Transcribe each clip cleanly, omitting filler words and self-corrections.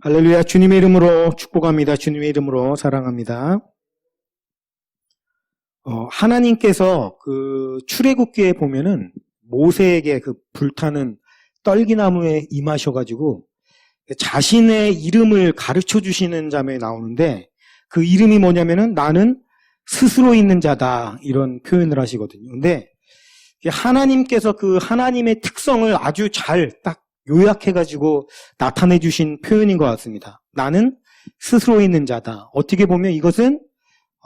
할렐루야. 주님의 이름으로 축복합니다. 주님의 이름으로 사랑합니다. 하나님께서 그 출애굽기에 보면은 모세에게 그 불타는 떨기나무에 임하셔가지고 자신의 이름을 가르쳐 주시는 장면이 나오는데, 그 이름이 뭐냐면은 나는 스스로 있는 자다, 이런 표현을 하시거든요. 근데 하나님께서 그 하나님의 특성을 아주 잘 딱 요약해가지고 나타내 주신 표현인 것 같습니다. 나는 스스로 있는 자다. 어떻게 보면 이것은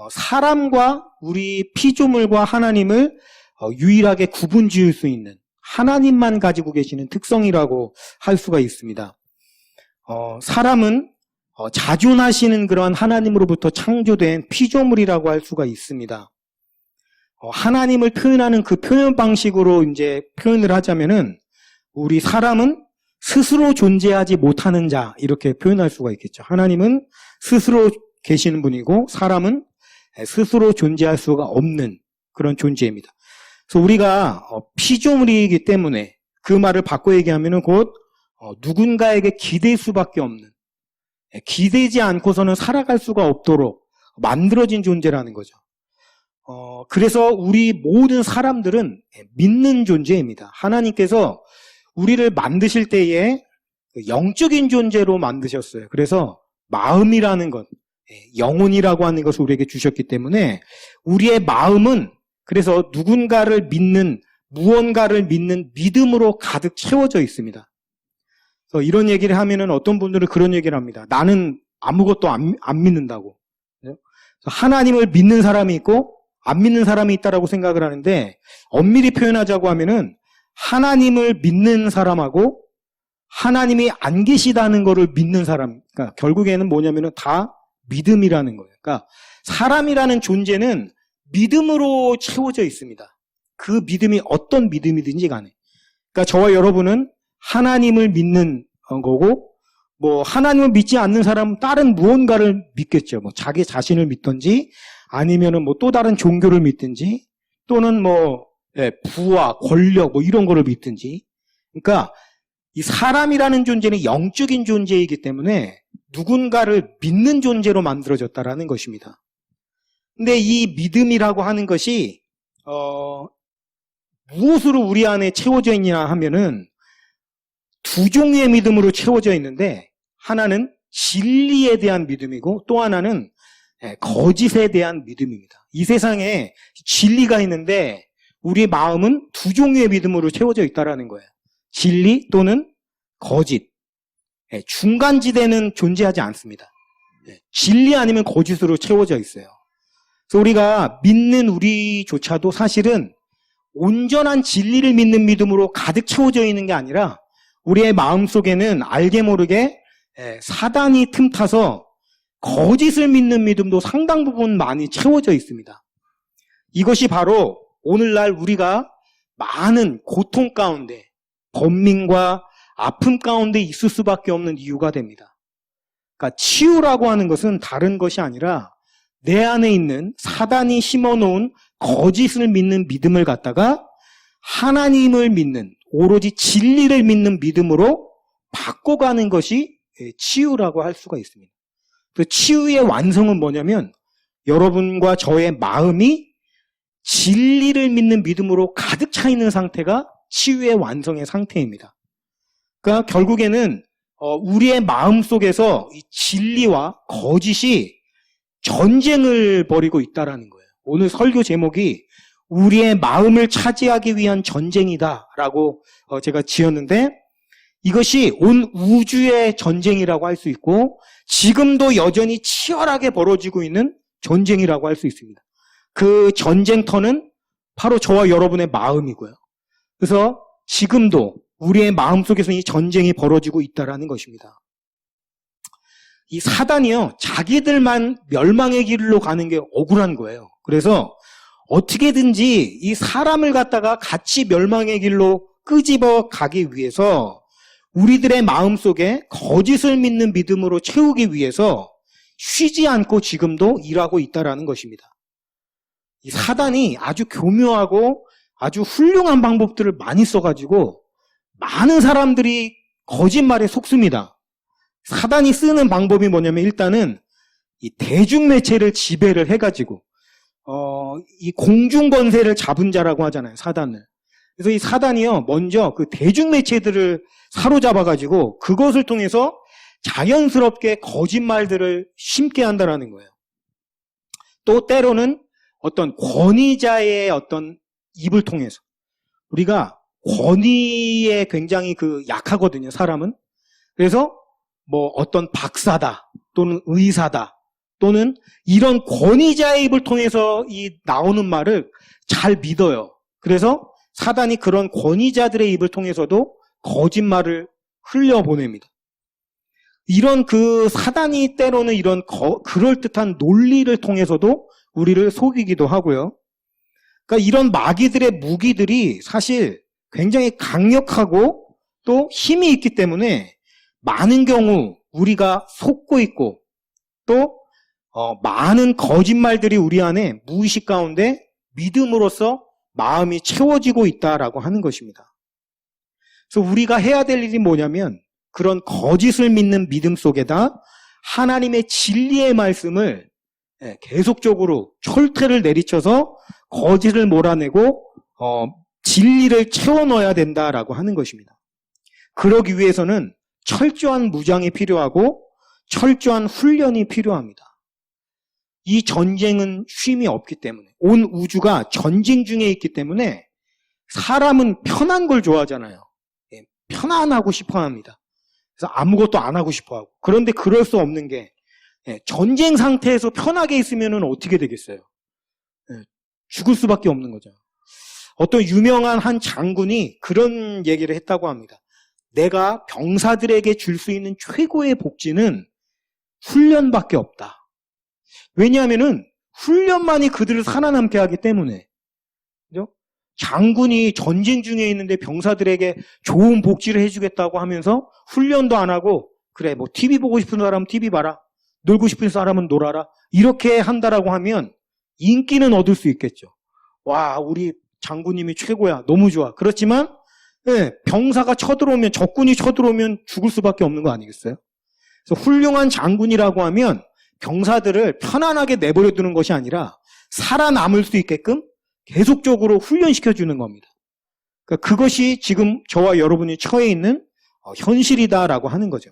사람과 우리 피조물과 하나님을 유일하게 구분 지을 수 있는, 하나님만 가지고 계시는 특성이라고 할 수가 있습니다. 사람은 자존하시는 그런 하나님으로부터 창조된 피조물이라고 할 수가 있습니다. 하나님을 표현하는 그 표현 방식으로 이제 표현을 하자면은, 우리 사람은 스스로 존재하지 못하는 자, 이렇게 표현할 수가 있겠죠. 하나님은 스스로 계시는 분이고 사람은 스스로 존재할 수가 없는 그런 존재입니다. 그래서 우리가 피조물이기 때문에 그 말을 바꿔 얘기하면은 곧 누군가에게 기댈 수밖에 없는, 기대지 않고서는 살아갈 수가 없도록 만들어진 존재라는 거죠. 그래서 우리 모든 사람들은 믿는 존재입니다. 하나님께서 우리를 만드실 때에 영적인 존재로 만드셨어요. 그래서 마음이라는 것, 영혼이라고 하는 것을 우리에게 주셨기 때문에 우리의 마음은 그래서 누군가를 믿는, 무언가를 믿는 믿음으로 가득 채워져 있습니다. 그래서 이런 얘기를 하면은 어떤 분들은 그런 얘기를 합니다. 나는 아무것도 안 믿는다고. 하나님을 믿는 사람이 있고 안 믿는 사람이 있다라고 생각을 하는데, 엄밀히 표현하자고 하면은 하나님을 믿는 사람하고 하나님이 안 계시다는 것을 믿는 사람, 그러니까 결국에는 뭐냐면은 다 믿음이라는 거예요. 그러니까 사람이라는 존재는 믿음으로 채워져 있습니다. 그 믿음이 어떤 믿음이든지 간에. 그러니까 저와 여러분은 하나님을 믿는 거고, 뭐 하나님을 믿지 않는 사람은 다른 무언가를 믿겠죠. 뭐 자기 자신을 믿든지 아니면은 뭐 또 다른 종교를 믿든지 또는 뭐 부와 권력 뭐 이런 거를 믿든지. 그러니까 이 사람이라는 존재는 영적인 존재이기 때문에 누군가를 믿는 존재로 만들어졌다라는 것입니다. 근데 이 믿음이라고 하는 것이 무엇으로 우리 안에 채워져 있냐 하면은 두 종류의 믿음으로 채워져 있는데, 하나는 진리에 대한 믿음이고 또 하나는 거짓에 대한 믿음입니다. 이 세상에 진리가 있는데 우리 마음은 두 종류의 믿음으로 채워져 있다라는 거예요. 진리 또는 거짓. 중간지대는 존재하지 않습니다. 진리 아니면 거짓으로 채워져 있어요. 그래서 우리가 믿는 우리조차도 사실은 온전한 진리를 믿는 믿음으로 가득 채워져 있는 게 아니라 우리의 마음속에는 알게 모르게 사단이 틈타서 거짓을 믿는 믿음도 상당 부분 많이 채워져 있습니다. 이것이 바로 오늘날 우리가 많은 고통 가운데, 번민과 아픔 가운데 있을 수밖에 없는 이유가 됩니다. 그러니까 치유라고 하는 것은 다른 것이 아니라 내 안에 있는 사단이 심어놓은 거짓을 믿는 믿음을 갖다가 하나님을 믿는, 오로지 진리를 믿는 믿음으로 바꿔가는 것이 치유라고 할 수가 있습니다. 그 치유의 완성은 뭐냐면 여러분과 저의 마음이 진리를 믿는 믿음으로 가득 차 있는 상태가 치유의 완성의 상태입니다. 그러니까 결국에는 우리의 마음 속에서 이 진리와 거짓이 전쟁을 벌이고 있다라는 거예요. 오늘 설교 제목이 우리의 마음을 차지하기 위한 전쟁이다라고 제가 지었는데, 이것이 온 우주의 전쟁이라고 할 수 있고 지금도 여전히 치열하게 벌어지고 있는 전쟁이라고 할 수 있습니다. 그 전쟁터는 바로 저와 여러분의 마음이고요. 그래서 지금도 우리의 마음속에서 이 전쟁이 벌어지고 있다라는 것입니다. 이 사단이요, 자기들만 멸망의 길로 가는 게 억울한 거예요. 그래서 어떻게든지 이 사람을 갖다가 같이 멸망의 길로 끄집어 가기 위해서 우리들의 마음속에 거짓을 믿는 믿음으로 채우기 위해서 쉬지 않고 지금도 일하고 있다라는 것입니다. 이 사단이 아주 교묘하고 아주 훌륭한 방법들을 많이 써가지고 많은 사람들이 거짓말에 속습니다. 사단이 쓰는 방법이 뭐냐면 일단은 이 대중매체를 지배를 해가지고 이 공중권세를 잡은 자라고 하잖아요, 사단을. 그래서 이 사단이요, 먼저 그 대중매체들을 사로잡아가지고 그것을 통해서 자연스럽게 거짓말들을 심게 한다라는 거예요. 또 때로는 어떤 권위자의 어떤 입을 통해서, 우리가 권위에 굉장히 약하거든요, 사람은. 그래서 뭐 어떤 박사다 또는 의사다 또는 이런 권위자의 입을 통해서 이 나오는 말을 잘 믿어요. 그래서 사단이 그런 권위자들의 입을 통해서도 거짓말을 흘려보냅니다. 이런 사단이 때로는 이런 그럴듯한 논리를 통해서도 우리를 속이기도 하고요. 그러니까 이런 마귀들의 무기들이 사실 굉장히 강력하고 또 힘이 있기 때문에 많은 경우 우리가 속고 있고 또 많은 거짓말들이 우리 안에 무의식 가운데 믿음으로써 마음이 채워지고 있다라고 하는 것입니다. 그래서 우리가 해야 될 일이 뭐냐면 그런 거짓을 믿는 믿음 속에다 하나님의 진리의 말씀을 계속적으로 철퇴를 내리쳐서 거짓을 몰아내고 진리를 채워 넣어야 된다라고 하는 것입니다. 그러기 위해서는 철저한 무장이 필요하고 철저한 훈련이 필요합니다. 이 전쟁은 쉼이 없기 때문에, 온 우주가 전쟁 중에 있기 때문에 사람은 편한 걸 좋아하잖아요. 편안하고 싶어 합니다. 그래서 아무것도 안 하고 싶어 하고. 그런데 그럴 수 없는 게 전쟁 상태에서 편하게 있으면 어떻게 되겠어요? 죽을 수밖에 없는 거죠. 어떤 유명한 한 장군이 그런 얘기를 했다고 합니다. 내가 병사들에게 줄 수 있는 최고의 복지는 훈련밖에 없다. 왜냐하면은 훈련만이 그들을 살아남게 하기 때문에. 그죠? 장군이 전쟁 중에 있는데 병사들에게 좋은 복지를 해주겠다고 하면서 훈련도 안 하고 그래 뭐 TV 보고 싶은 사람은 TV 봐라. 놀고 싶은 사람은 놀아라. 이렇게 한다라고 하면 인기는 얻을 수 있겠죠. 와, 우리 장군님이 최고야. 너무 좋아. 그렇지만 병사가 쳐들어오면, 적군이 쳐들어오면 죽을 수밖에 없는 거 아니겠어요? 그래서 훌륭한 장군이라고 하면 병사들을 편안하게 내버려 두는 것이 아니라 살아남을 수 있게끔 계속적으로 훈련시켜주는 겁니다. 그러니까 그것이 지금 저와 여러분이 처해 있는 현실이다라고 하는 거죠.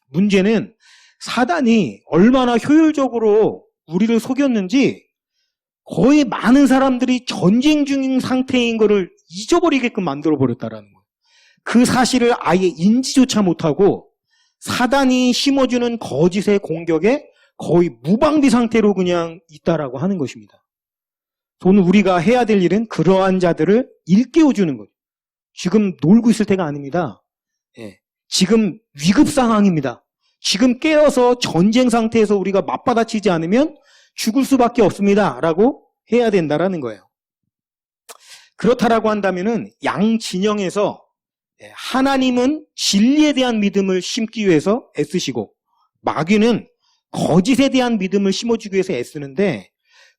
문제는 사단이 얼마나 효율적으로 우리를 속였는지 거의 많은 사람들이 전쟁 중인 상태인 것을 잊어버리게끔 만들어버렸다라는 거예요. 그 사실을 아예 인지조차 못하고 사단이 심어주는 거짓의 공격에 거의 무방비 상태로 그냥 있다라고 하는 것입니다. 오늘 우리가 해야 될 일은 그러한 자들을 일깨워주는 거예요. 지금 놀고 있을 때가 아닙니다. 지금 위급 상황입니다. 지금 깨어서 전쟁 상태에서 우리가 맞받아치지 않으면 죽을 수밖에 없습니다. 라고 해야 된다라는 거예요. 그렇다라고 한다면은 양 진영에서 하나님은 진리에 대한 믿음을 심기 위해서 애쓰시고 마귀는 거짓에 대한 믿음을 심어주기 위해서 애쓰는데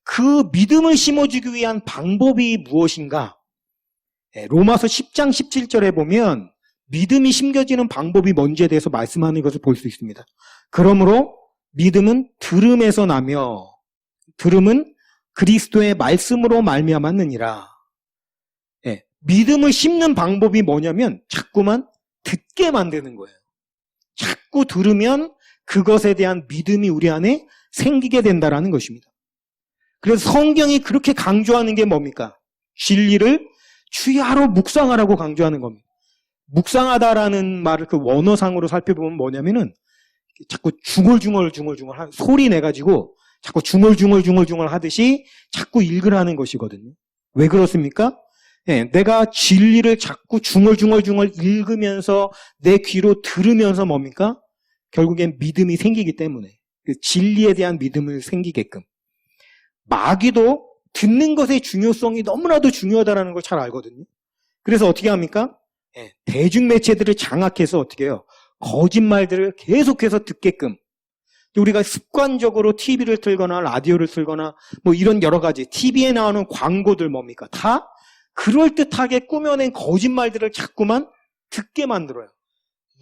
그 믿음을 심어주기 위한 방법이 무엇인가? 로마서 10장 17절에 보면 믿음이 심겨지는 방법이 뭔지에 대해서 말씀하는 것을 볼 수 있습니다. 그러므로 믿음은 들음에서 나며 들음은 그리스도의 말씀으로 말미암았느니라. 믿음을 심는 방법이 뭐냐면 자꾸만 듣게 만드는 거예요. 자꾸 들으면 그것에 대한 믿음이 우리 안에 생기게 된다라는 것입니다. 그래서 성경이 그렇게 강조하는 게 뭡니까? 진리를 주야로 묵상하라고 강조하는 겁니다. 묵상하다라는 말을 그 원어상으로 살펴보면 뭐냐면은 자꾸 중얼중얼 소리 내가지고 자꾸 중얼중얼 하듯이 자꾸 읽으라는 것이거든요. 왜 그렇습니까? 내가 진리를 자꾸 중얼중얼 읽으면서 내 귀로 들으면서 뭡니까? 결국엔 믿음이 생기기 때문에 그 진리에 대한 믿음을 생기게끔. 마귀도 듣는 것의 중요성이 너무나도 중요하다는 걸 잘 알거든요. 그래서 어떻게 합니까? 대중매체들을 장악해서 어떻게 해요? 거짓말들을 계속해서 듣게끔. 우리가 습관적으로 TV를 틀거나 라디오를 틀거나 뭐 이런 여러 가지 TV에 나오는 광고들 뭡니까? 다 그럴듯하게 꾸며낸 거짓말들을 자꾸만 듣게 만들어요.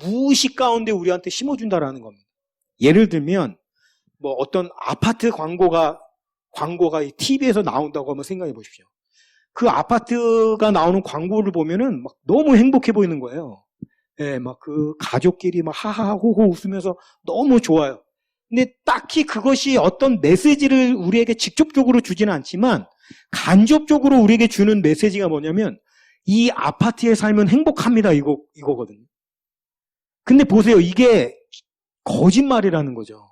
무의식 가운데 우리한테 심어준다라는 겁니다. 예를 들면 뭐 어떤 아파트 광고가 이 TV에서 나온다고 한번 생각해 보십시오. 그 아파트가 나오는 광고를 보면은 막 너무 행복해 보이는 거예요. 예, 막 그 가족끼리 막 하하호호 웃으면서 너무 좋아요. 근데 딱히 그것이 어떤 메시지를 우리에게 직접적으로 주지는 않지만 간접적으로 우리에게 주는 메시지가 뭐냐면 이 아파트에 살면 행복합니다. 이거거든요. 근데 보세요. 이게 거짓말이라는 거죠.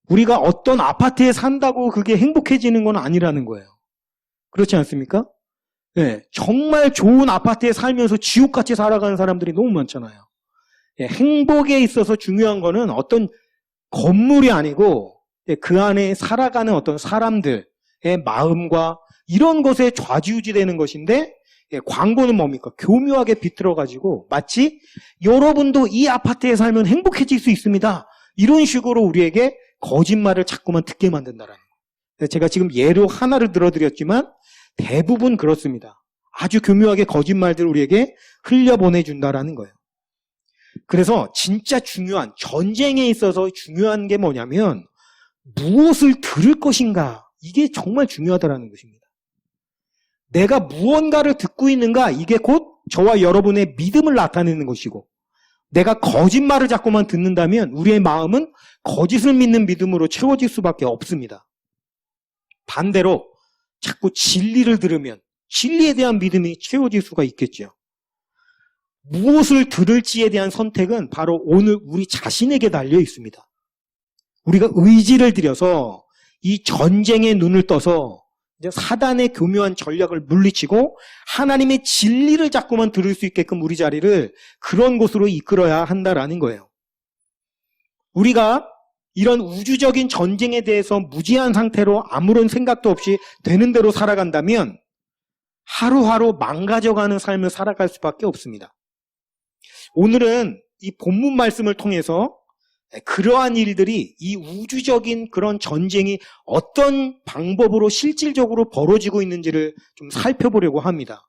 우리가 어떤 아파트에 산다고 그게 행복해지는 건 아니라는 거예요. 그렇지 않습니까? 네, 정말 좋은 아파트에 살면서 지옥같이 살아가는 사람들이 너무 많잖아요. 네, 행복에 있어서 중요한 거는 어떤 건물이 아니고 그 안에 살아가는 어떤 사람들의 마음과 이런 것에 좌지우지되는 것인데 광고는 뭡니까? 교묘하게 비틀어가지고 마치 여러분도 이 아파트에 살면 행복해질 수 있습니다. 이런 식으로 우리에게 거짓말을 자꾸만 듣게 만든다라는 거예요. 제가 지금 예로 하나를 들어드렸지만 대부분 그렇습니다. 아주 교묘하게 거짓말들을 우리에게 흘려보내준다라는 거예요. 그래서 진짜 중요한, 전쟁에 있어서 중요한 게 뭐냐면 무엇을 들을 것인가, 이게 정말 중요하다라는 것입니다. 내가 무언가를 듣고 있는가, 이게 곧 저와 여러분의 믿음을 나타내는 것이고, 내가 거짓말을 자꾸만 듣는다면 우리의 마음은 거짓을 믿는 믿음으로 채워질 수밖에 없습니다. 반대로 자꾸 진리를 들으면 진리에 대한 믿음이 채워질 수가 있겠죠. 무엇을 들을지에 대한 선택은 바로 오늘 우리 자신에게 달려 있습니다. 우리가 의지를 들여서 이 전쟁의 눈을 떠서 이제 사단의 교묘한 전략을 물리치고 하나님의 진리를 자꾸만 들을 수 있게끔 우리 자리를 그런 곳으로 이끌어야 한다라는 거예요. 우리가 이런 우주적인 전쟁에 대해서 무지한 상태로 아무런 생각도 없이 되는 대로 살아간다면 하루하루 망가져가는 삶을 살아갈 수밖에 없습니다. 오늘은 이 본문 말씀을 통해서 그러한 일들이, 이 우주적인 그런 전쟁이 어떤 방법으로 실질적으로 벌어지고 있는지를 좀 살펴보려고 합니다.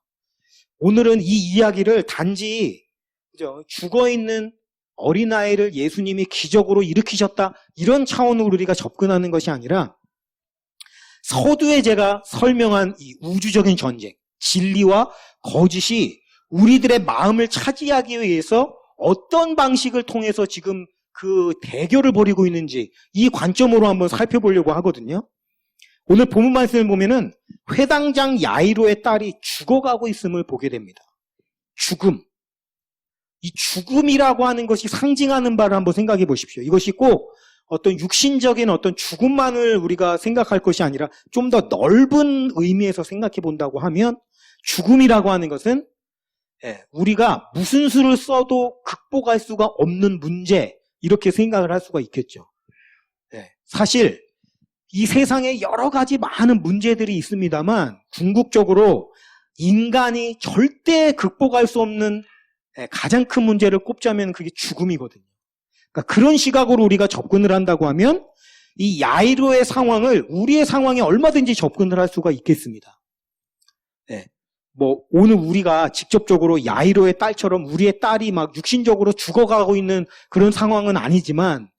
오늘은 이 이야기를 단지 죽어있는 어린아이를 예수님이 기적으로 일으키셨다, 이런 차원으로 우리가 접근하는 것이 아니라 서두에 제가 설명한 이 우주적인 전쟁, 진리와 거짓이 우리들의 마음을 차지하기 위해서 어떤 방식을 통해서 지금 그 대결을 벌이고 있는지, 이 관점으로 한번 살펴보려고 하거든요. 오늘 본문 말씀을 보면은 회당장 야이로의 딸이 죽어가고 있음을 보게 됩니다. 죽음. 이 죽음이라고 하는 것이 상징하는 바를 한번 생각해 보십시오. 이것이 꼭 어떤 육신적인 어떤 죽음만을 우리가 생각할 것이 아니라 좀 더 넓은 의미에서 생각해 본다고 하면 죽음이라고 하는 것은 우리가 무슨 수를 써도 극복할 수가 없는 문제, 이렇게 생각을 할 수가 있겠죠. 사실 이 세상에 여러 가지 많은 문제들이 있습니다만 궁극적으로 인간이 절대 극복할 수 없는 가장 큰 문제를 꼽자면 그게 죽음이거든요. 그러니까 그런 시각으로 우리가 접근을 한다고 하면 이 야이로의 상황을 우리의 상황에 얼마든지 접근을 할 수가 있겠습니다. 뭐 오늘 우리가 직접적으로 야이로의 딸처럼 우리의 딸이 막 육신적으로 죽어가고 있는 그런 상황은 아니지만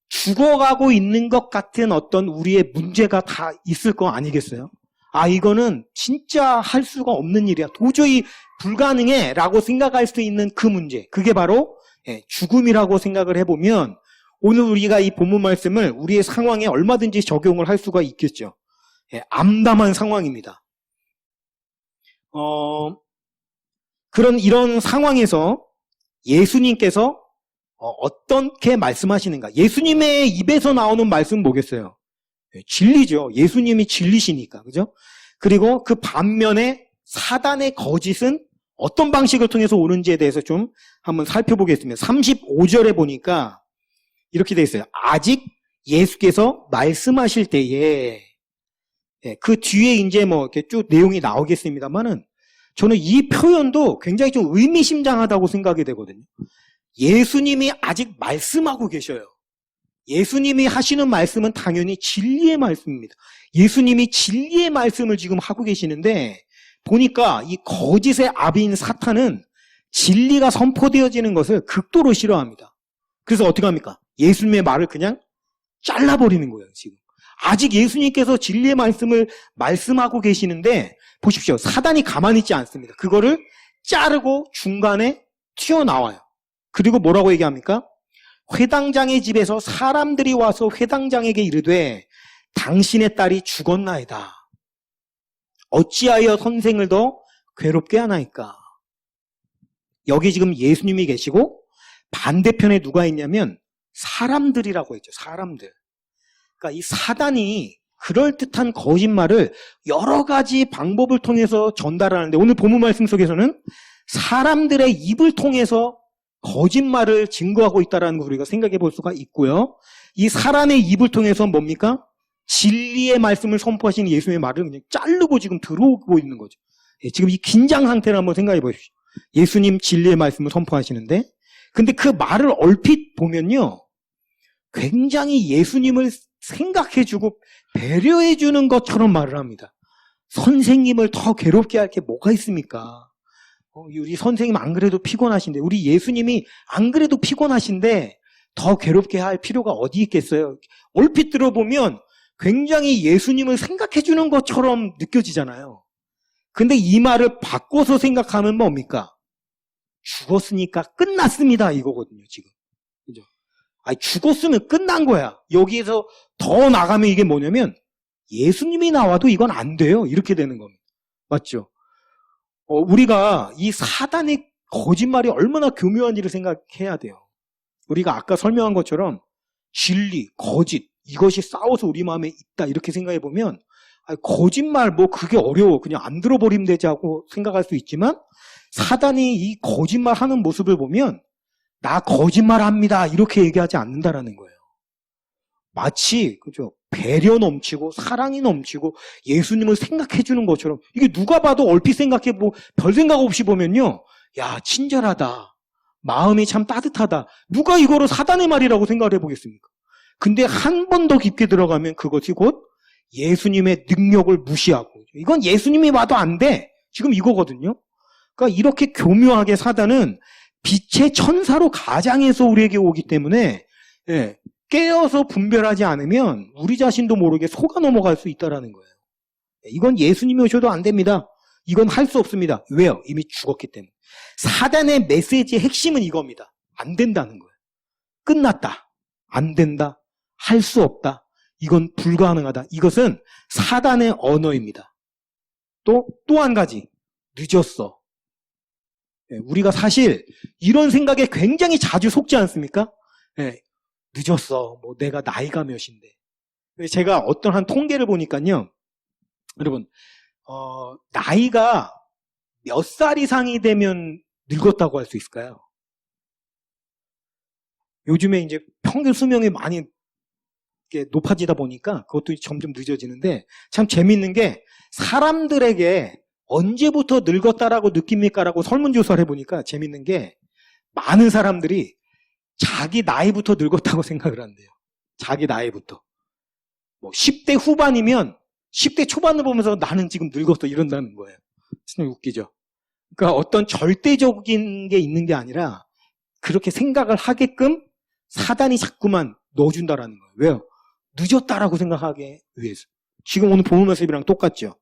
죽어가고 있는 것 같은 어떤 우리의 문제가 다 있을 거 아니겠어요? 아, 이거는 진짜 할 수가 없는 일이야, 도저히 불가능해 라고 생각할 수 있는 그 문제, 그게 바로 죽음이라고 생각을 해보면 오늘 우리가 이 본문 말씀을 우리의 상황에 얼마든지 적용을 할 수가 있겠죠. 암담한 상황입니다. 이런 상황에서 예수님께서 어떻게 말씀하시는가? 예수님의 입에서 나오는 말씀은 뭐겠어요? 진리죠. 예수님이 진리시니까, 그죠? 그리고 그 반면에 사단의 거짓은 어떤 방식을 통해서 오는지에 대해서 좀 한번 살펴보겠습니다. 35절에 보니까 이렇게 되어 있어요. 아직 예수께서 말씀하실 때에, 그 뒤에 이제 뭐 이렇게 쭉 내용이 나오겠습니다만은 저는 이 표현도 굉장히 좀 의미심장하다고 생각이 되거든요. 예수님이 아직 말씀하고 계셔요. 예수님이 하시는 말씀은 당연히 진리의 말씀입니다. 예수님이 진리의 말씀을 지금 하고 계시는데 보니까 이 거짓의 아비인 사탄은 진리가 선포되어지는 것을 극도로 싫어합니다. 그래서 어떻게 합니까? 예수님의 말을 그냥 잘라버리는 거예요, 지금. 아직 예수님께서 진리의 말씀을 말씀하고 계시는데 보십시오. 사단이 가만히 있지 않습니다. 그거를 자르고 중간에 튀어나와요. 그리고 뭐라고 얘기합니까? 회당장의 집에서 사람들이 와서 회당장에게 이르되 당신의 딸이 죽었나이다. 어찌하여 선생을 더 괴롭게 하나이까? 여기 지금 예수님이 계시고 반대편에 누가 있냐면 사람들이라고 했죠. 사람들. 그러니까 이 사단이 그럴듯한 거짓말을 여러 가지 방법을 통해서 전달하는데 오늘 본문 말씀 속에서는 사람들의 입을 통해서 거짓말을 증거하고 있다는 걸 우리가 생각해 볼 수가 있고요. 이 사람의 입을 통해서 뭡니까? 진리의 말씀을 선포하시는 예수님의 말을 그냥 자르고 지금 들어오고 있는 거죠. 지금 이 긴장 상태를 한번 생각해 보십시오. 예수님 진리의 말씀을 선포하시는데 근데 그 말을 얼핏 보면요. 굉장히 예수님을 생각해주고 배려해주는 것처럼 말을 합니다. 선생님을 더 괴롭게 할 게 뭐가 있습니까? 우리 선생님 안 그래도 피곤하신데 우리 예수님이 안 그래도 피곤하신데 더 괴롭게 할 필요가 어디 있겠어요? 얼핏 들어보면 굉장히 예수님을 생각해주는 것처럼 느껴지잖아요. 근데 이 말을 바꿔서 생각하면 뭡니까? 죽었으니까 끝났습니다 이거거든요 지금. 그죠? 아니 죽었으면 끝난 거야. 여기에서 더 나가면 이게 뭐냐면 예수님이 나와도 이건 안 돼요. 이렇게 되는 겁니다. 맞죠? 우리가 이 사단의 거짓말이 얼마나 교묘한지를 생각해야 돼요. 우리가 아까 설명한 것처럼 진리, 거짓 이것이 싸워서 우리 마음에 있다 이렇게 생각해 보면 거짓말 뭐 그게 어려워 그냥 안 들어버리면 되지 하고 생각할 수 있지만 사단이 이 거짓말하는 모습을 보면 나 거짓말합니다 이렇게 얘기하지 않는다라는 거예요. 마치 그죠 배려 넘치고 사랑이 넘치고 예수님을 생각해 주는 것처럼 이게 누가 봐도 얼핏 생각해 보고 별 생각 없이 보면요 야 친절하다 마음이 참 따뜻하다 누가 이거를 사단의 말이라고 생각을 해보겠습니까? 근데 한 번 더 깊게 들어가면 그것이 곧 예수님의 능력을 무시하고 이건 예수님이 와도 안 돼 지금 이거거든요. 그러니까 이렇게 교묘하게 사단은 빛의 천사로 가장해서 우리에게 오기 때문에 깨어서 분별하지 않으면 우리 자신도 모르게 속아 넘어갈 수 있다는 거예요. 이건 예수님이 오셔도 안 됩니다. 이건 할 수 없습니다. 왜요? 이미 죽었기 때문에. 사단의 메시지의 핵심은 이겁니다. 안 된다는 거예요. 끝났다. 안 된다. 할 수 없다. 이건 불가능하다. 이것은 사단의 언어입니다. 또 한 가지. 늦었어. 우리가 사실 이런 생각에 굉장히 자주 속지 않습니까? 늦었어. 뭐 내가 나이가 몇인데. 제가 어떤 한 통계를 보니까요. 여러분, 나이가 몇 살 이상이 되면 늙었다고 할 수 있을까요? 요즘에 이제 평균 수명이 많이 높아지다 보니까 그것도 점점 늦어지는데 참 재밌는 게 사람들에게 언제부터 늙었다라고 느낍니까? 라고 설문조사를 해보니까 재밌는 게 많은 사람들이 자기 나이부터 늙었다고 생각을 한대요. 자기 나이부터. 뭐 10대 후반이면 10대 초반을 보면서 나는 지금 늙었어 이런다는 거예요. 진짜 웃기죠. 그러니까 어떤 절대적인 게 있는 게 아니라 그렇게 생각을 하게끔 사단이 자꾸만 넣어준다라는 거예요. 왜요? 늦었다라고 생각하게 위해서. 지금 오늘 본문 말씀이랑 똑같죠.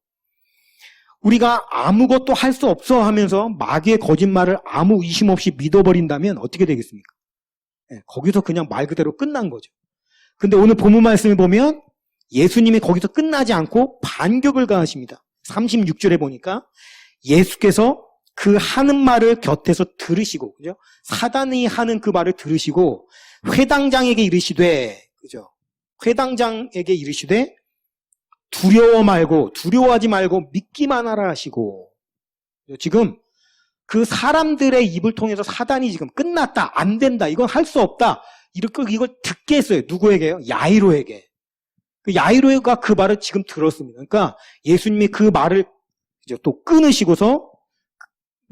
우리가 아무것도 할 수 없어 하면서 마귀의 거짓말을 아무 의심 없이 믿어버린다면 어떻게 되겠습니까? 거기서 그냥 말 그대로 끝난 거죠. 근데 오늘 본문 말씀을 보면 예수님이 거기서 끝나지 않고 반격을 가하십니다. 36절에 보니까 예수께서 그 하는 말을 곁에서 들으시고, 그죠? 사단이 하는 그 말을 들으시고 회당장에게 이르시되, 그죠? 회당장에게 이르시되 두려워하지 말고 믿기만 하라 하시고. 지금 그 사람들의 입을 통해서 사단이 지금 끝났다, 안 된다, 이건 할 수 없다, 이걸 듣게 했어요. 누구에게요? 야이로에게. 그 야이로가 그 말을 지금 들었습니다. 그러니까 예수님이 그 말을 이제 또 끊으시고서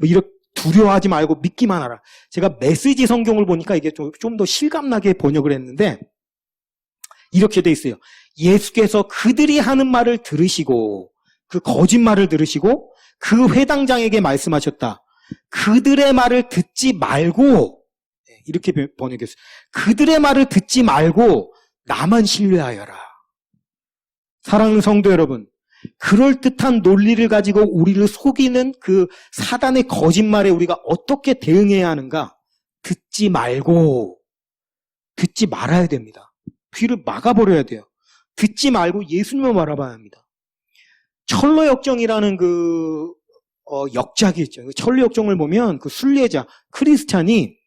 이렇게 두려워하지 말고 믿기만 하라. 제가 메시지 성경을 보니까 이게 좀 더 실감나게 번역을 했는데 이렇게 돼 있어요. 예수께서 그들이 하는 말을 들으시고 그 거짓말을 들으시고 그 회당장에게 말씀하셨다. 그들의 말을 듣지 말고, 이렇게 번역했어요. 그들의 말을 듣지 말고 나만 신뢰하여라. 사랑하는 성도 여러분, 그럴듯한 논리를 가지고 우리를 속이는 그 사단의 거짓말에 우리가 어떻게 대응해야 하는가? 듣지 말아야 됩니다. 귀를 막아버려야 돼요. 듣지 말고 예수님을 바라봐야 합니다. 철로역정이라는 역작이 있죠. 철로역정을 보면 그 순례자 크리스찬이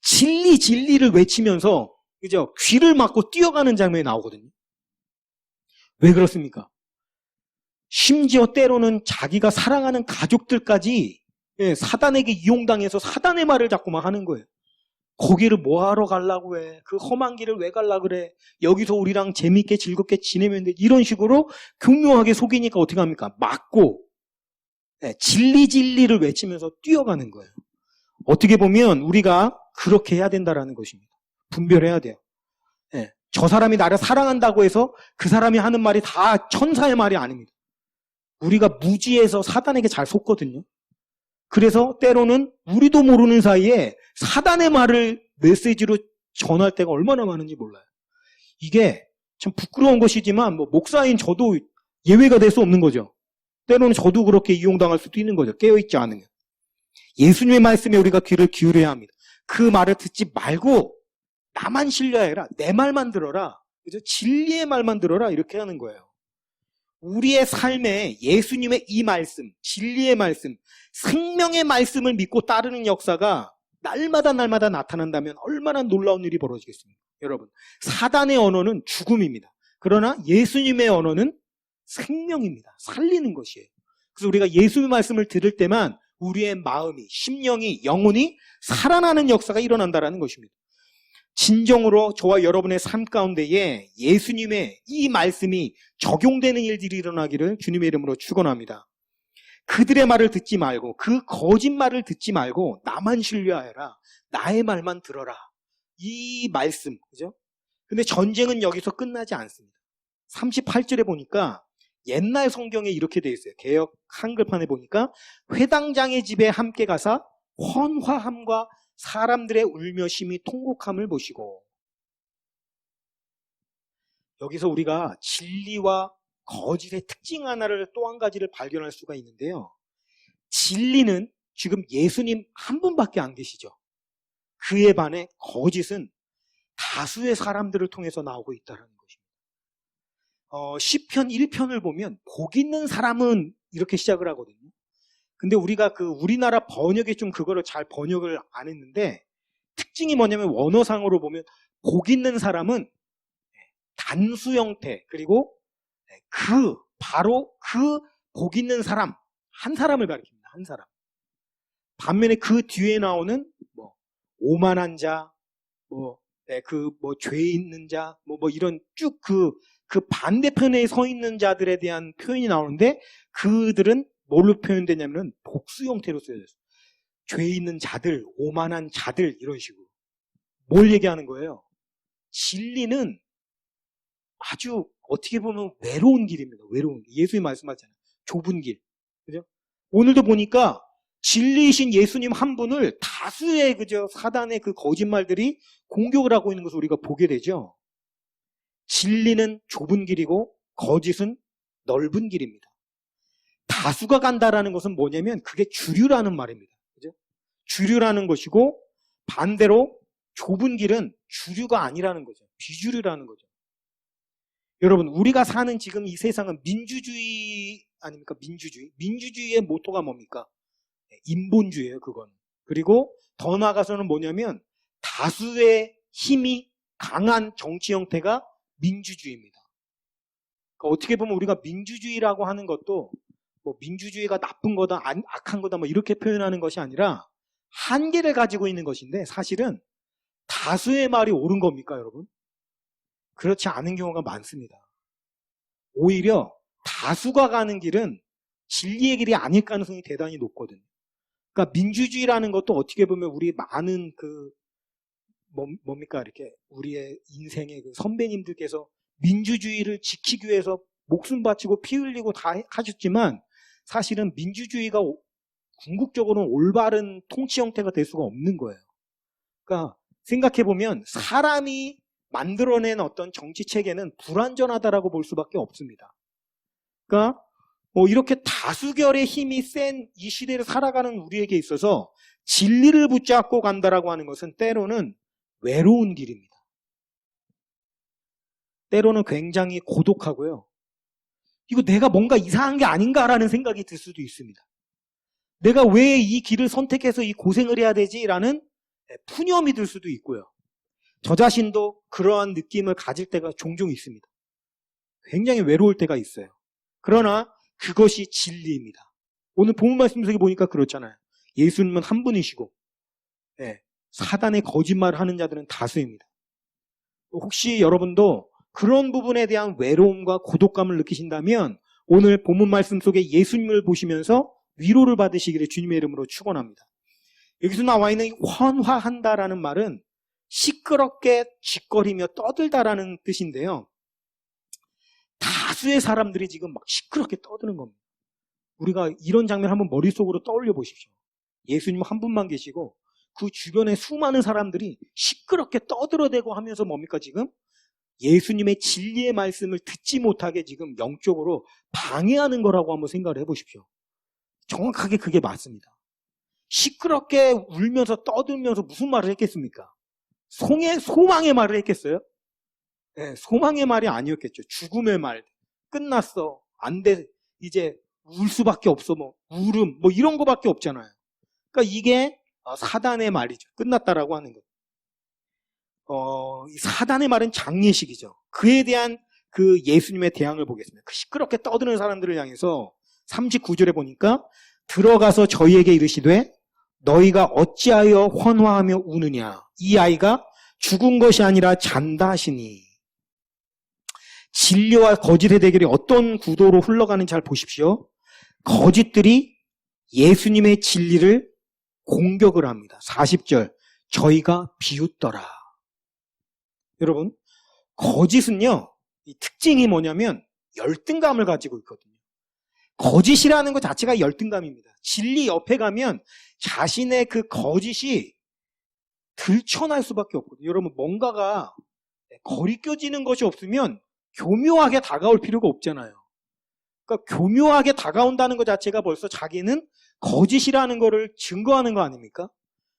진리를 외치면서 그죠? 귀를 막고 뛰어가는 장면이 나오거든요. 왜 그렇습니까? 심지어 때로는 자기가 사랑하는 가족들까지 사단에게 이용당해서 사단의 말을 자꾸만 하는 거예요. 거기를 뭐하러 가려고 해? 그 험한 길을 왜 가려고 그래? 여기서 우리랑 재밌게 즐겁게 지내면 돼. 이런 식으로 교묘하게 속이니까 어떻게 합니까? 막고 진리를 외치면서 뛰어가는 거예요. 어떻게 보면 우리가 그렇게 해야 된다라는 것입니다. 분별해야 돼요. 저 사람이 나를 사랑한다고 해서 그 사람이 하는 말이 다 천사의 말이 아닙니다. 우리가 무지해서 사단에게 잘 속거든요. 그래서 때로는 우리도 모르는 사이에 사단의 말을 메시지로 전할 때가 얼마나 많은지 몰라요. 이게 참 부끄러운 것이지만 목사인 저도 예외가 될 수 없는 거죠. 때로는 저도 그렇게 이용당할 수도 있는 거죠. 깨어있지 않으면. 예수님의 말씀에 우리가 귀를 기울여야 합니다. 그 말을 듣지 말고 나만 신뢰해라. 내 말만 들어라. 그죠? 진리의 말만 들어라. 이렇게 하는 거예요. 우리의 삶에 예수님의 이 말씀, 진리의 말씀, 생명의 말씀을 믿고 따르는 역사가 날마다 나타난다면 얼마나 놀라운 일이 벌어지겠습니까? 여러분, 사단의 언어는 죽음입니다. 그러나 예수님의 언어는 생명입니다. 살리는 것이에요. 그래서 우리가 예수님의 말씀을 들을 때만 우리의 마음이, 심령이, 영혼이 살아나는 역사가 일어난다는 것입니다. 진정으로 저와 여러분의 삶 가운데에 예수님의 이 말씀이 적용되는 일들이 일어나기를 주님의 이름으로 축원합니다. 그들의 말을 듣지 말고 그 거짓말을 듣지 말고 나만 신뢰하여라. 나의 말만 들어라. 이 말씀, 그죠? 근데 전쟁은 여기서 끝나지 않습니다. 38절에 보니까 옛날 성경에 이렇게 되어 있어요. 개역 한글판에 보니까 회당장의 집에 함께 가사 헌화함과 사람들의 울며심이 통곡함을 보시고, 여기서 우리가 진리와 거짓의 특징 하나를 또 한 가지를 발견할 수가 있는데요. 진리는 지금 예수님 한 분밖에 안 계시죠. 그에 반해 거짓은 다수의 사람들을 통해서 나오고 있다는 것입니다. 시편 1편을 보면 복 있는 사람은 이렇게 시작을 하거든요. 근데 우리가 우리나라 번역에 좀 그거를 잘 번역을 안 했는데, 특징이 뭐냐면 원어상으로 보면 복 있는 사람은 단수 형태, 그리고 바로 그 복 있는 사람, 한 사람을 가리킵니다. 한 사람. 반면에 그 뒤에 나오는 오만한 자, 죄 있는 자, 이런 쭉 그 반대편에 서 있는 자들에 대한 표현이 나오는데, 그들은 뭘로 표현되냐면 복수 형태로 쓰여졌어요. 죄 있는 자들, 오만한 자들, 이런 식으로. 뭘 얘기하는 거예요? 진리는 아주 어떻게 보면 외로운 길입니다. 외로운 길. 예수님이 말씀하잖아요. 좁은 길. 그죠? 오늘도 보니까 진리이신 예수님 한 분을 다수의 사단의 그 거짓말들이 공격을 하고 있는 것을 우리가 보게 되죠. 진리는 좁은 길이고 거짓은 넓은 길입니다. 다수가 간다라는 것은 뭐냐면 그게 주류라는 말입니다. 그죠? 주류라는 것이고, 반대로 좁은 길은 주류가 아니라는 거죠. 비주류라는 거죠. 여러분, 우리가 사는 지금 이 세상은 민주주의 아닙니까? 민주주의의 모토가 뭡니까? 인본주의예요, 그건. 그리고 더 나아가서는 뭐냐면 다수의 힘이 강한 정치 형태가 민주주의입니다. 그러니까 어떻게 보면 우리가 민주주의라고 하는 것도 민주주의가 나쁜 거다, 악한 거다, 이렇게 표현하는 것이 아니라 한계를 가지고 있는 것인데, 사실은 다수의 말이 옳은 겁니까, 여러분? 그렇지 않은 경우가 많습니다. 오히려 다수가 가는 길은 진리의 길이 아닐 가능성이 대단히 높거든요. 그러니까 민주주의라는 것도 어떻게 보면 우리 많은 뭡니까, 이렇게 우리의 인생의 선배님들께서 민주주의를 지키기 위해서 목숨 바치고 피 흘리고 다 하셨지만, 사실은 민주주의가 궁극적으로는 올바른 통치 형태가 될 수가 없는 거예요. 그러니까 생각해보면 사람이 만들어낸 어떤 정치 체계는 불완전하다라고 볼 수밖에 없습니다. 그러니까 뭐 이렇게 다수결의 힘이 센 이 시대를 살아가는 우리에게 있어서 진리를 붙잡고 간다라고 하는 것은 때로는 외로운 길입니다. 때로는 굉장히 고독하고요. 이거 내가 뭔가 이상한 게 아닌가라는 생각이 들 수도 있습니다. 내가 왜 이 길을 선택해서 이 고생을 해야 되지라는 푸념이 들 수도 있고요. 저 자신도 그러한 느낌을 가질 때가 종종 있습니다. 굉장히 외로울 때가 있어요. 그러나 그것이 진리입니다. 오늘 본문 말씀 속에 보니까 그렇잖아요. 예수님은 한 분이시고 사단의 거짓말을 하는 자들은 다수입니다. 혹시 여러분도 그런 부분에 대한 외로움과 고독감을 느끼신다면 오늘 본문 말씀 속에 예수님을 보시면서 위로를 받으시기를 주님의 이름으로 축원합니다. 여기서 나와 있는 헌화한다라는 말은 시끄럽게 짓거리며 떠들다라는 뜻인데요. 다수의 사람들이 지금 막 시끄럽게 떠드는 겁니다. 우리가 이런 장면 한번 머릿속으로 떠올려 보십시오. 예수님 한 분만 계시고 그 주변에 수많은 사람들이 시끄럽게 떠들어대고 하면서 뭡니까 지금? 예수님의 진리의 말씀을 듣지 못하게 지금 영적으로 방해하는 거라고 한번 생각을 해보십시오. 정확하게 그게 맞습니다. 시끄럽게 울면서 떠들면서 무슨 말을 했겠습니까? 소망의 말을 했겠어요? 네, 소망의 말이 아니었겠죠. 죽음의 말. 끝났어. 안 돼. 이제 울 수밖에 없어. 뭐 울음. 뭐 이런 거밖에 없잖아요. 그러니까 이게 사단의 말이죠. 끝났다라고 하는 것. 이 사단의 말은 장례식이죠. 그에 대한 그 예수님의 대항을 보겠습니다. 그 시끄럽게 떠드는 사람들을 향해서 39절에 보니까 들어가서 저희에게 이르시되 너희가 어찌하여 헌화하며 우느냐. 이 아이가 죽은 것이 아니라 잔다 하시니. 진리와 거짓의 대결이 어떤 구도로 흘러가는지 잘 보십시오. 거짓들이 예수님의 진리를 공격을 합니다. 40절 저희가 비웃더라. 여러분 거짓은요 이 특징이 뭐냐면 열등감을 가지고 있거든요. 거짓이라는 것 자체가 열등감입니다. 진리 옆에 가면 자신의 그 거짓이 들춰날 수밖에 없거든요. 여러분 뭔가가 거리껴지는 것이 없으면 교묘하게 다가올 필요가 없잖아요. 그러니까 교묘하게 다가온다는 것 자체가 벌써 자기는 거짓이라는 것을 증거하는 거 아닙니까?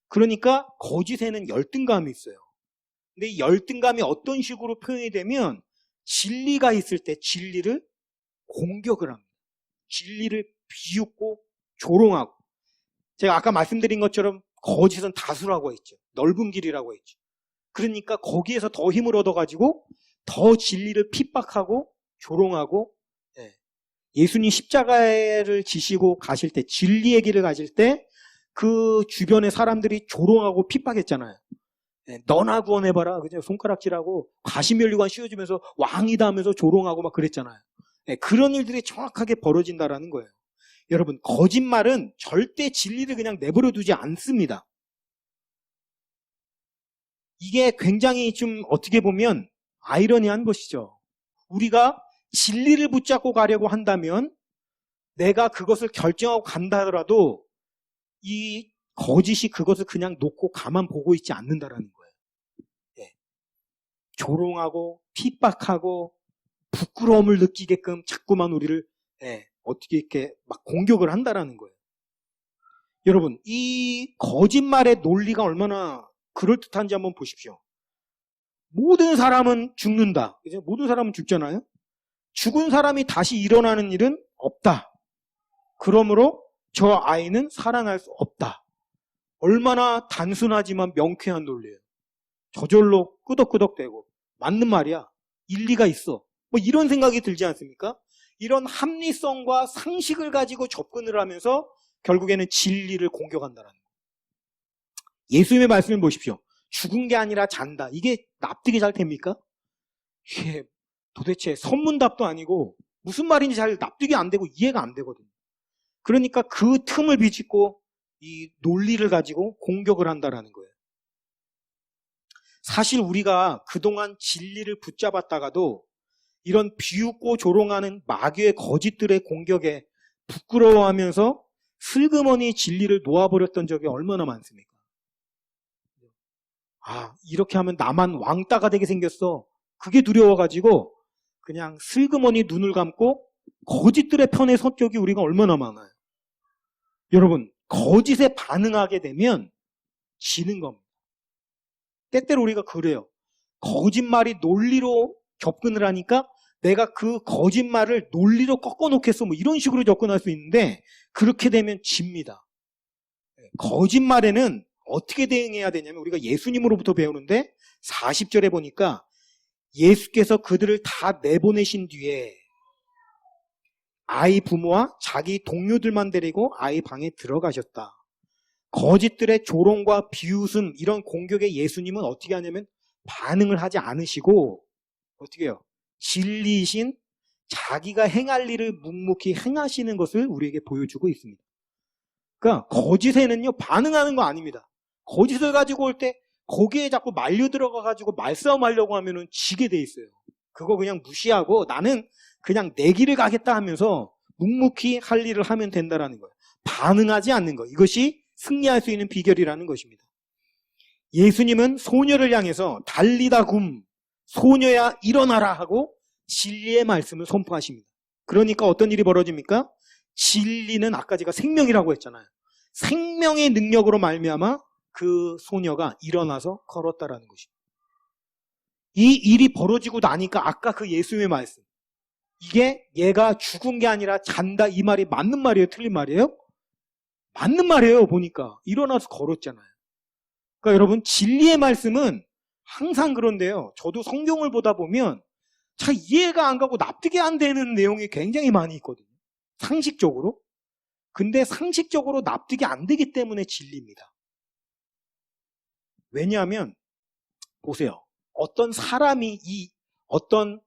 그러니까 거짓에는 열등감이 있어요. 근데 이 열등감이 어떤 식으로 표현이 되면 진리가 있을 때 진리를 공격을 합니다. 진리를 비웃고 조롱하고. 제가 아까 말씀드린 것처럼 거짓은 다수라고 했죠. 넓은 길이라고 했죠. 그러니까 거기에서 더 힘을 얻어가지고 더 진리를 핍박하고 조롱하고 예수님 십자가를 지시고 가실 때 진리의 길을 가실 때 그 주변의 사람들이 조롱하고 핍박했잖아요. 너나 구원해봐라. 그죠? 손가락질하고 가시면류관 씌워주면서 왕이다 하면서 조롱하고 막 그랬잖아요. 그런 일들이 정확하게 벌어진다라는 거예요. 여러분 거짓말은 절대 진리를 그냥 내버려 두지 않습니다. 이게 굉장히 좀 어떻게 보면 아이러니한 것이죠. 우리가 진리를 붙잡고 가려고 한다면 내가 그것을 결정하고 간다 하더라도 이 거짓이 그것을 그냥 놓고 가만 보고 있지 않는다라는 거예요. 조롱하고 핍박하고 부끄러움을 느끼게끔 자꾸만 우리를 어떻게 이렇게 막 공격을 한다라는 거예요. 여러분 이 거짓말의 논리가 얼마나 그럴듯한지 한번 보십시오. 모든 사람은 죽는다. 그죠? 모든 사람은 죽잖아요. 죽은 사람이 다시 일어나는 일은 없다. 그러므로 저 아이는 살아날 수 없다. 얼마나 단순하지만 명쾌한 논리예요. 저절로 끄덕끄덕대고 맞는 말이야. 일리가 있어. 뭐 이런 생각이 들지 않습니까? 이런 합리성과 상식을 가지고 접근을 하면서 결국에는 진리를 공격한다는 거예요. 예수님의 말씀을 보십시오. 죽은 게 아니라 잔다. 이게 납득이 잘 됩니까? 이게 도대체 선문답도 아니고 무슨 말인지 잘 납득이 안 되고 이해가 안 되거든요. 그러니까 그 틈을 비집고 이 논리를 가지고 공격을 한다라는 거예요. 사실 우리가 그동안 진리를 붙잡았다가도 이런 비웃고 조롱하는 마귀의 거짓들의 공격에 부끄러워하면서 슬그머니 진리를 놓아버렸던 적이 얼마나 많습니까? 이렇게 하면 나만 왕따가 되게 생겼어. 그게 두려워가지고 그냥 슬그머니 눈을 감고 거짓들의 편에 선 적이 우리가 얼마나 많아요. 여러분, 거짓에 반응하게 되면 지는 겁니다. 때때로 우리가 그래요. 거짓말이 논리로 접근을 하니까 내가 그 거짓말을 논리로 꺾어놓겠어, 뭐 이런 식으로 접근할 수 있는데, 그렇게 되면 집니다. 거짓말에는 어떻게 대응해야 되냐면, 우리가 예수님으로부터 배우는데 40절에 보니까 예수께서 그들을 다 내보내신 뒤에 아이 부모와 자기 동료들만 데리고 아이 방에 들어가셨다. 거짓들의 조롱과 비웃음, 이런 공격에 예수님은 어떻게 하냐면 반응을 하지 않으시고 어떻게 해요? 진리이신 자기가 행할 일을 묵묵히 행하시는 것을 우리에게 보여주고 있습니다. 그러니까 거짓에는요, 반응하는 거 아닙니다. 거짓을 가지고 올 때 거기에 자꾸 말려 들어가가지고 말싸움하려고 하면은 지게 돼 있어요. 그거 그냥 무시하고 나는 그냥 내 길을 가겠다 하면서 묵묵히 할 일을 하면 된다라는 거예요. 반응하지 않는 거, 이것이 승리할 수 있는 비결이라는 것입니다. 예수님은 소녀를 향해서 달리다 굼, 소녀야 일어나라 하고 진리의 말씀을 선포하십니다. 그러니까 어떤 일이 벌어집니까? 진리는 아까 제가 생명이라고 했잖아요. 생명의 능력으로 말미암아 그 소녀가 일어나서 걸었다라는 것입니다. 이 일이 벌어지고 나니까 아까 그 예수님의 말씀, 이게 얘가 죽은 게 아니라 잔다, 이 말이 맞는 말이에요? 틀린 말이에요? 맞는 말이에요. 보니까 일어나서 걸었잖아요. 그러니까 여러분, 진리의 말씀은 항상 그런데요, 저도 성경을 보다 보면 잘 이해가 안 가고 납득이 안 되는 내용이 굉장히 많이 있거든요. 상식적으로. 근데 상식적으로 납득이 안 되기 때문에 진리입니다. 왜냐하면 보세요. 어떤 사람이 어떤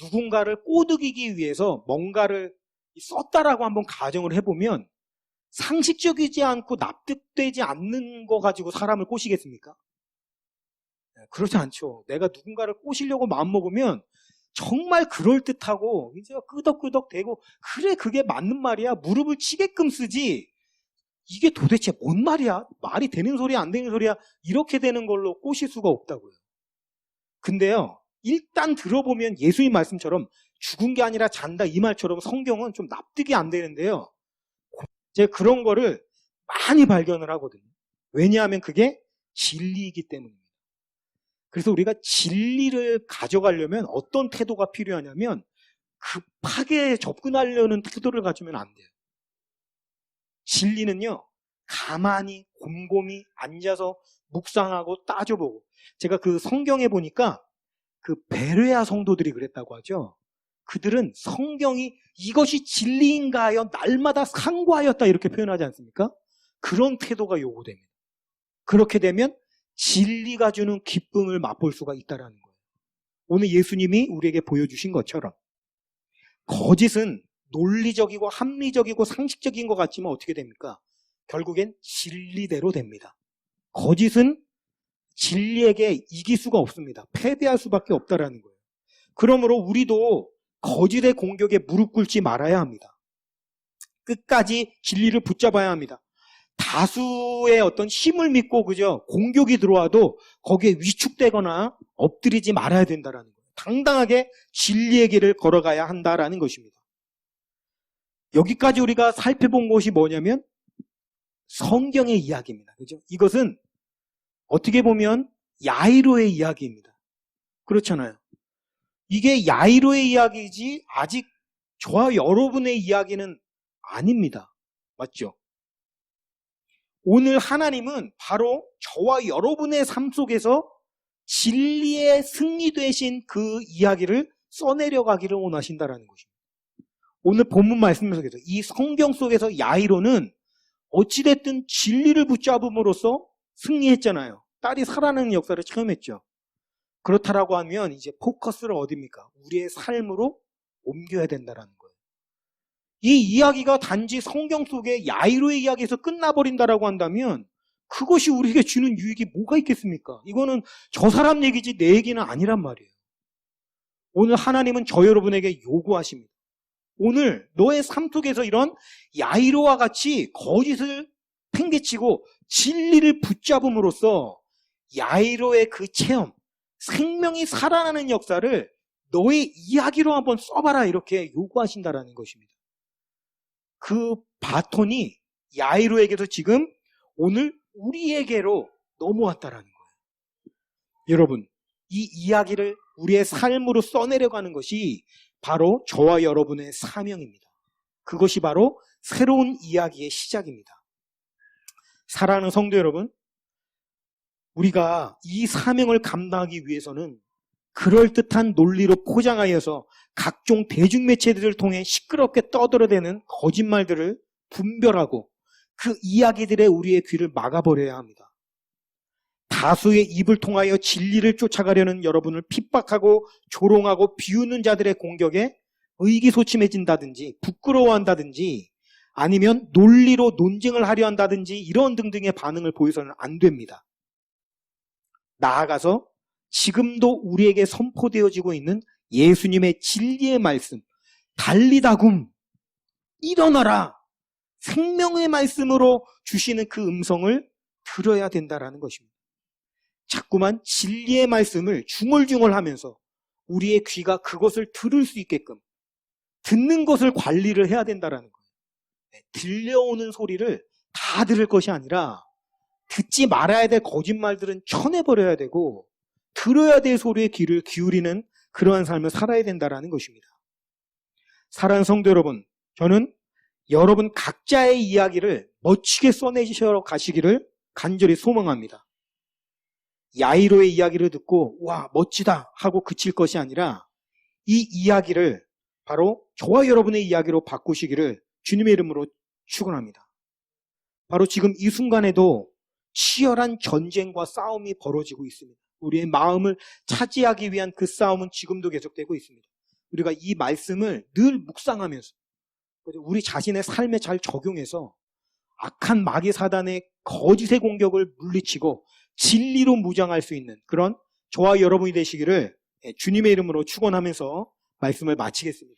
누군가를 꼬드기기 위해서 뭔가를 썼다라고 한번 가정을 해보면 상식적이지 않고 납득되지 않는 거 가지고 사람을 꼬시겠습니까? 그렇지 않죠. 내가 누군가를 꼬시려고 마음먹으면 정말 그럴듯하고 이제 끄덕끄덕 대고, 그래 그게 맞는 말이야, 무릎을 치게끔 쓰지, 이게 도대체 뭔 말이야, 말이 되는 소리야 안 되는 소리야, 이렇게 되는 걸로 꼬실 수가 없다고요. 근데요, 일단 들어보면 예수님 말씀처럼 죽은 게 아니라 잔다, 이 말처럼 성경은 좀 납득이 안 되는데요, 제가 그런 거를 많이 발견을 하거든요. 왜냐하면 그게 진리이기 때문입니다. 그래서 우리가 진리를 가져가려면 어떤 태도가 필요하냐면 급하게 접근하려는 태도를 가지면 안 돼요. 진리는요, 가만히 곰곰이 앉아서 묵상하고 따져보고, 제가 그 성경에 보니까 그 베레아 성도들이 그랬다고 하죠. 그들은 성경이 이것이 진리인가 하여 날마다 상고하였다 이렇게 표현하지 않습니까? 그런 태도가 요구됩니다. 그렇게 되면 진리가 주는 기쁨을 맛볼 수가 있다는 거예요. 오늘 예수님이 우리에게 보여주신 것처럼 거짓은 논리적이고 합리적이고 상식적인 것 같지만 어떻게 됩니까? 결국엔 진리대로 됩니다. 거짓은 진리에게 이길 수가 없습니다. 패배할 수밖에 없다는 거예요. 그러므로 우리도 거짓의 공격에 무릎 꿇지 말아야 합니다. 끝까지 진리를 붙잡아야 합니다. 다수의 어떤 힘을 믿고 그저 공격이 들어와도 거기에 위축되거나 엎드리지 말아야 된다는 거예요. 당당하게 진리의 길을 걸어가야 한다라는 것입니다. 여기까지 우리가 살펴본 것이 뭐냐면 성경의 이야기입니다. 그죠? 이것은 어떻게 보면 야이로의 이야기입니다. 그렇잖아요. 이게 야이로의 이야기지 아직 저와 여러분의 이야기는 아닙니다. 맞죠? 오늘 하나님은 바로 저와 여러분의 삶 속에서 진리의 승리 되신 그 이야기를 써내려가기를 원하신다는 것입니다. 오늘 본문 말씀 속에서 이 성경 속에서 야이로는 어찌됐든 진리를 붙잡음으로써 승리했잖아요. 딸이 살아나는 역사를 처음 했죠. 그렇다라고 하면 이제 포커스를 어디입니까? 우리의 삶으로 옮겨야 된다는 거예요. 이 이야기가 단지 성경 속의 야이로의 이야기에서 끝나버린다라고 한다면 그것이 우리에게 주는 유익이 뭐가 있겠습니까? 이거는 저 사람 얘기지 내 얘기는 아니란 말이에요. 오늘 하나님은 저 여러분에게 요구하십니다. 오늘 너의 삶 속에서 이런 야이로와 같이 거짓을 팽개치고 진리를 붙잡음으로써 야이로의 그 체험, 생명이 살아나는 역사를 너의 이야기로 한번 써봐라, 이렇게 요구하신다라는 것입니다. 그 바톤이 야이로에게서 지금 오늘 우리에게로 넘어왔다라는 거예요. 여러분, 이 이야기를 우리의 삶으로 써내려가는 것이 바로 저와 여러분의 사명입니다. 그것이 바로 새로운 이야기의 시작입니다. 사랑하는 성도 여러분, 우리가 이 사명을 감당하기 위해서는 그럴듯한 논리로 포장하여서 각종 대중매체들을 통해 시끄럽게 떠들어대는 거짓말들을 분별하고 그 이야기들에 우리의 귀를 막아버려야 합니다. 다수의 입을 통하여 진리를 쫓아가려는 여러분을 핍박하고 조롱하고 비웃는 자들의 공격에 의기소침해진다든지 부끄러워한다든지 아니면 논리로 논쟁을 하려 한다든지 이런 등등의 반응을 보여서는 안 됩니다. 나아가서 지금도 우리에게 선포되어지고 있는 예수님의 진리의 말씀, 달리다굼, 일어나라, 생명의 말씀으로 주시는 그 음성을 들어야 된다라는 것입니다. 자꾸만 진리의 말씀을 중얼중얼하면서 우리의 귀가 그것을 들을 수 있게끔 듣는 것을 관리를 해야 된다라는 거예요. 들려오는 소리를 다 들을 것이 아니라 듣지 말아야 될 거짓말들은 쳐내버려야 되고 들어야 될 소리에 귀를 기울이는 그러한 삶을 살아야 된다라는 것입니다. 사랑하는 성도 여러분, 저는 여러분 각자의 이야기를 멋지게 써내셔 가시기를 간절히 소망합니다. 야이로의 이야기를 듣고 와 멋지다 하고 그칠 것이 아니라 이 이야기를 바로 저와 여러분의 이야기로 바꾸시기를 주님의 이름으로 축원합니다. 바로 지금 이 순간에도 치열한 전쟁과 싸움이 벌어지고 있습니다. 우리의 마음을 차지하기 위한 그 싸움은 지금도 계속되고 있습니다. 우리가 이 말씀을 늘 묵상하면서 우리 자신의 삶에 잘 적용해서 악한 마귀 사단의 거짓의 공격을 물리치고 진리로 무장할 수 있는 그런 저와 여러분이 되시기를 주님의 이름으로 축원하면서 말씀을 마치겠습니다.